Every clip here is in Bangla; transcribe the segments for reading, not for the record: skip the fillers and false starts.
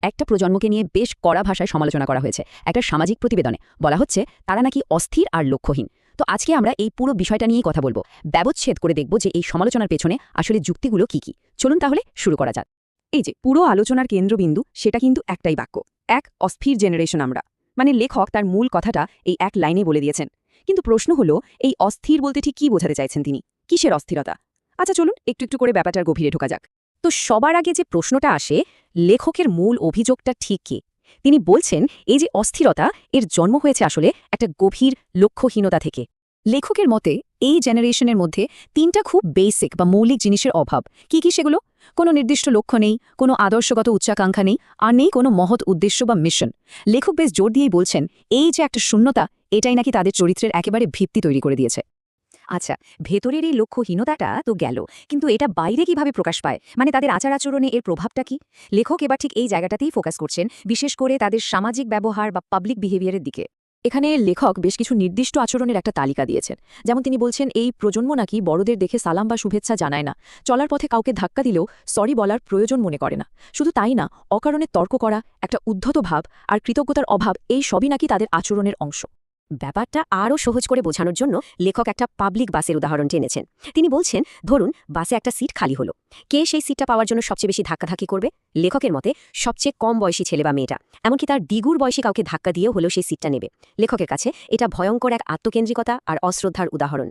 একটা প্রজন্মকে নিয়ে বেশ কড়া ভাষায় সমালোচনা করা হয়েছে একটা সামাজিক প্রতিবেদনে বলা হচ্ছে তারা নাকি অস্থির আর লক্ষ্যহীন। তো আজকে আমরা এই পুরো বিষয়টা নিয়েই কথা বলবো, ব্যবচ্ছেদ করে দেখব যে এই সমালোচনার পেছনে আসলে যুক্তিগুলো কি চলুন তাহলে শুরু করা যাক। এই যে পুরো আলোচনার কেন্দ্রবিন্দু, সেটা কিন্তু একটাই বাক্য, এক অস্থির জেনারেশন আমরা। মানে লেখক তার মূল কথাটা এই এক লাইনে বলে দিয়েছেন। কিন্তু প্রশ্ন হলো, এই অস্থির বলতে ঠিক কী বোঝাতে চাইছেন তিনি? কিসের অস্থিরতা? আচ্ছা চলুন একটু একটু করে ব্যাপারটার গভীরে ঢোকা যাক। তো সবার আগে যে প্রশ্নটা আসে, লেখকের মূল অভিযোগটা ঠিক কি? তিনি বলছেন এই যে অস্থিরতা, এর জন্ম হয়েছে আসলে একটা গভীর লক্ষ্যহীনতা থেকে। লেখকের মতে এই জেনারেশনের মধ্যে তিনটা খুব বেসিক বা মৌলিক জিনিসের অভাব। কি সেগুলো? কোনো নির্দিষ্ট লক্ষ্য নেই, কোনো আদর্শগত উচ্চাকাঙ্ক্ষা নেই, আর নেই কোনো মহৎ উদ্দেশ্য বা মিশন। লেখক বেশ জোর দিয়েই বলছেন এই যে একটা শূন্যতা, এটাই নাকি তাদের চরিত্রের একেবারে ভিত্তি তৈরি করে দিয়েছে। আচ্ছা, ভেতরের এই লক্ষ্যহীনতাটা তো গেল, কিন্তু এটা বাইরে কিভাবে প্রকাশ পায়? মানে তাদের আচার আচরণে এর প্রভাবটা কি? লেখক এবার ঠিক এই জায়গাটাতেই ফোকাস করছেন, বিশেষ করে তাদের সামাজিক ব্যবহার বা পাবলিক বিহেভিয়ারের দিকে। এখানে লেখক বেশ কিছু নির্দিষ্ট আচরণের একটা তালিকা দিয়েছেন। যেমন তিনি বলছেন এই প্রজন্ম নাকি বড়দের দেখে সালাম বা শুভেচ্ছা জানায় না, চলার পথে কাউকে ধাক্কা দিলেও সরি বলার প্রয়োজন মনে করে না। শুধু তাই না, অকারণে তর্ক করা, একটা উদ্ধত ভাব আর কৃতজ্ঞতার অভাব, এই সবই নাকি তাদের আচরণের অংশ। ব্যাপারটা আরও সহজ করে বোঝানোর জন্য লেখক একটা পাবলিক বাসের উদাহরণ টেনেছেন। তিনি বলছেন, ধরুন বাসে একটা সিট খালি হলো। কে সেই সিটটা পাওয়ার জন্য সবচেয়ে বেশি ধাক্কাধাক্কি করবে? লেখকের মতে সবচেয়ে কম বয়সী ছেলে বা মেয়েটা, এমনকি তার দ্বিগুণ বয়সী কাউকে ধাক্কা দিয়েও হলেও সেই সিটটা নেবে। লেখকের কাছে এটা ভয়ঙ্কর এক আত্মকেন্দ্রিকতা আর অশ্রদ্ধার উদাহরণ।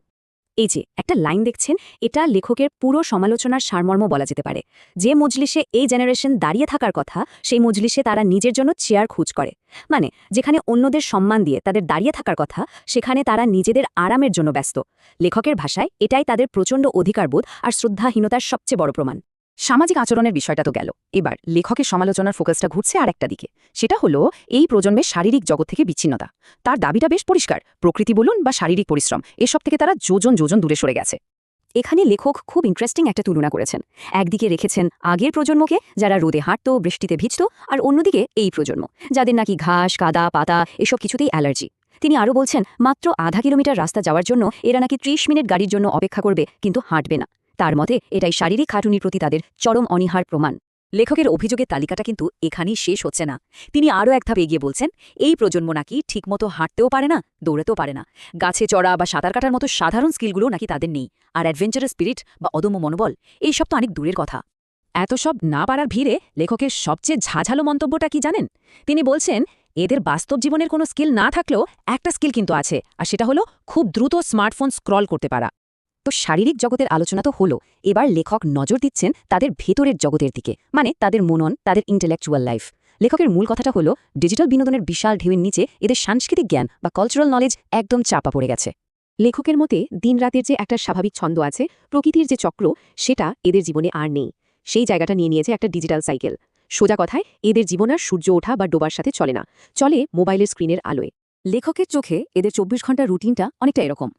এই যে একটা লাইন দেখছেন, এটা লেখকের পুরো সমালোচনার সারমর্ম বলা যেতে পারে। যে মজলিসে এই জেনারেশন দাঁড়িয়ে থাকার কথা, সেই মজলিসে তারা নিজের জন্য চেয়ার খোঁজ করে। মানে যেখানে অন্যদের সম্মান দিয়ে তাদের দাঁড়িয়ে থাকার কথা, সেখানে তারা নিজেদের আরামের জন্য ব্যস্ত। লেখকের ভাষায় এটাই তাদের প্রচণ্ড অধিকারবোধ আর শ্রদ্ধাহীনতার সবচেয়ে বড় প্রমাণ। সামাজিক আচরণের বিষয়টা তো গেল, এবার লেখকের সমালোচনার ফোকাসটা ঘুরছে আর একটা দিকে। সেটা হলো এই প্রজন্মের শারীরিক জগৎ থেকে বিচ্ছিন্নতা। তার দাবিটা বেশ পরিষ্কার, প্রকৃতি বলুন বা শারীরিক পরিশ্রম, এসব থেকে তারা যোজন যোজন দূরে সরে গেছে। এখানে লেখক খুব ইন্টারেস্টিং একটা তুলনা করেছেন। একদিকে রেখেছেন আগের প্রজন্মকে, যারা রোদে হাঁটত, বৃষ্টিতে ভিজত, আর অন্যদিকে এই প্রজন্ম, যাদের নাকি ঘাস, কাদা, পাতা এসব কিছুতেই অ্যালার্জি। তিনি আরও বলছেন মাত্র আধা কিলোমিটার রাস্তা যাওয়ার জন্য এরা নাকি ৩০ মিনিট গাড়ির জন্য অপেক্ষা করবে, কিন্তু হাঁটবে না। তার মতে এটাই শারীরিক খাটুনির প্রতি তাদের চরম অনীহার প্রমাণ। লেখকের অভিযোগের তালিকাটা কিন্তু এখানেই শেষ হচ্ছে না। তিনি আরও এক ধাপ এগিয়ে বলছেন এই প্রজন্ম নাকি ঠিকমতো হাঁটতেও পারে না, দৌড়াতেও পারে না। গাছে চড়া বা সাঁতার কাটার মতো সাধারণ স্কিলগুলো নাকি তাদের নেই। আর অ্যাডভেঞ্চারাস স্পিরিট বা অদম্য মনোবল, এইসব তো অনেক দূরের কথা। এত সব না পারার ভিড়ে লেখকের সবচেয়ে ঝাঝালো মন্তব্যটা কি জানেন? তিনি বলছেন এদের বাস্তব জীবনের কোনো স্কিল না থাকলেও একটা স্কিল কিন্তু আছে, আর সেটা হলো খুব দ্রুত স্মার্টফোন স্ক্রল করতে পারা। তো শারীরিক জগতের আলোচনা তো হলো, এবার লেখক নজর দিচ্ছেন তাদের ভেতরের জগতের দিকে, মানে তাদের মনন, তাদের ইন্টেলেকচুয়াল লাইফ। লেখকের মূল কথাটা হলো ডিজিটাল বিনোদনের বিশাল ঢেউয়ের নিচে এদের সাংস্কৃতিক জ্ঞান বা কালচারাল নলেজ একদম চাপা পড়ে গেছে। লেখকের মতে দিনরাতের যে একটা স্বাভাবিক ছন্দ আছে, প্রকৃতির যে চক্র, সেটা এদের জীবনে আর নেই। সেই জায়গাটা নিয়ে নিয়েছে একটা ডিজিটাল সাইকেল। সোজা কথায় এদের জীবন আর সূর্য ওঠা বা ডোবার সাথে চলে না, চলে মোবাইলের স্ক্রিনের আলোয়। লেখকের চোখে এদের ২৪ ঘন্টার রুটিনটা অনেকটা এরকম।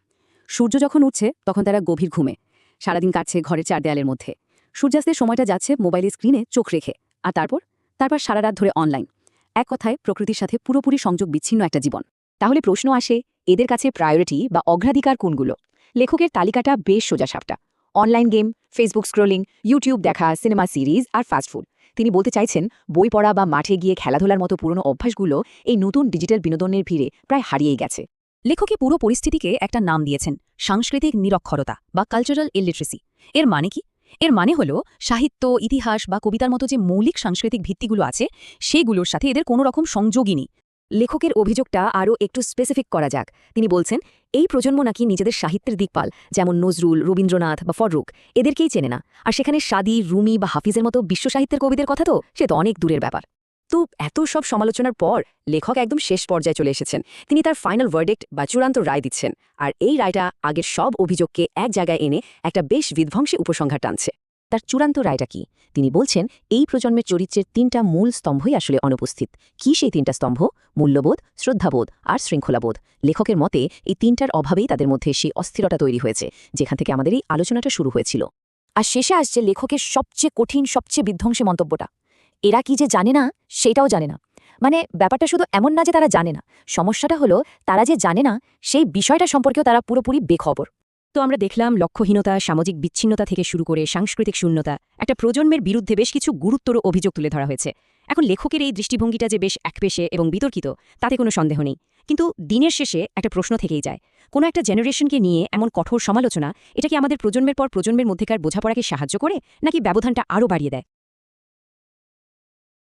সূর্য যখন উঠছে তখন তারা গভীর ঘুমে, সারাদিন কাটছে ঘরের চার দেয়ালের মধ্যে। সূর্যাস্তের সময়টা যাচ্ছে মোবাইলের স্ক্রিনে চোখ রেখে, আর তারপর সারা রাত ধরে অনলাইন। এক কথায় প্রকৃতির সাথে পুরোপুরি সংযোগ বিচ্ছিন্ন একটা জীবন। তাহলে প্রশ্ন আসে, এদের কাছে প্রায়োরিটি বা অগ্রাধিকার কোনগুলো? লেখকের তালিকাটা বেশ সোজাসাপটা। Online game, Facebook scrolling, YouTube দেখা, সিনেমা সিরিজ আর ফাস্টফুড। তিনি বলতে চাইছেন বই পড়া বা মাঠে গিয়ে খেলাধুলার মতো পুরনো অভ্যাসগুলো এই নতুন ডিজিটাল বিনোদনের ভিড়ে প্রায় হারিয়েই গেছে। লেখকে পুরো পরিস্থিতিকে একটা নাম দিয়েছেন, সাংস্কৃতিক নিরক্ষরতা বা কালচারাল ইলিটারেসি। এর মানে কি? এর মানে হলো সাহিত্য, ইতিহাস বা কবিতার মতো যে মৌলিক সাংস্কৃতিক ভিত্তিগুলো আছে, সেগুলোর সাথে এদের কোনো রকম সংযোগই নেই। লেখকের অভিযোগটা আরও একটু স্পেসিফিক করা যাক। তিনি বলছেন এই প্রজন্ম নাকি নিজেদের সাহিত্যের দিকপাল, যেমন নজরুল, রবীন্দ্রনাথ বা ফররুখ, এদেরকেই চেনে না। আর সেখানে সাদি, রুমি বা হাফিজের মতো বিশ্ব সাহিত্যের কবিদের কথা তো সে তো অনেক দূরের ব্যাপার। তো এত সব সমালোচনার পর লেখক একদম শেষ পর্যায়ে চলে এসেছেন। তিনি তার ফাইনাল ভার্ডিক্ট বা চূড়ান্ত রায় দিচ্ছেন, আর এই রায়টা আগের সব অভিযোগকে এক জায়গায় এনে একটা বেশ বিধ্বংসী উপসংহার টানছে। তার চূড়ান্ত রায়টা কি? তিনি বলছেন এই প্রজন্মের চরিত্রের ৩টা মূল স্তম্ভই আসলে অনুপস্থিত। কি সেই ৩টা স্তম্ভ? মূল্যবোধ, শ্রদ্ধাবোধ আর শৃঙ্খলাবোধ। লেখকের মতে এই ৩টার অভাবেই তাদের মধ্যে সেই অস্থিরতা তৈরি হয়েছে, যেখান থেকে আমাদের এই আলোচনাটা শুরু হয়েছিল। আর শেষে আসছে লেখকের সবচেয়ে কঠিন, সবচেয়ে বিধ্বংসী মন্তব্যটা। এরা কি যে জানে না, সেটাও জানে না। মানে ব্যাপারটা শুধু এমন না যে তারা জানে না, সমস্যাটা হলো তারা যে জানে না সেই বিষয়টা সম্পর্কেও তারা পুরোপুরি বেখবর। তো আমরা দেখলাম লক্ষ্যহীনতা, সামাজিক বিচ্ছিন্নতা থেকে শুরু করে সাংস্কৃতিক শূন্যতা, একটা প্রজন্মের বিরুদ্ধে বেশ কিছু গুরুতর অভিযোগ তুলে ধরা হয়েছে। এখন লেখকের এই দৃষ্টিভঙ্গিটা যে বেশ একপেশে এবং বিতর্কিত তাতে কোনো সন্দেহ নেই, কিন্তু দিনের শেষে একটা প্রশ্ন থেকেই যায়, কোনো একটা জেনারেশনকে নিয়ে এমন কঠোর সমালোচনা এটা কি আমাদের প্রজন্মের পর প্রজন্মের মধ্যেকার বোঝাপড়াকে সাহায্য করে নাকি ব্যবধানটা আরও বাড়িয়ে দেয়?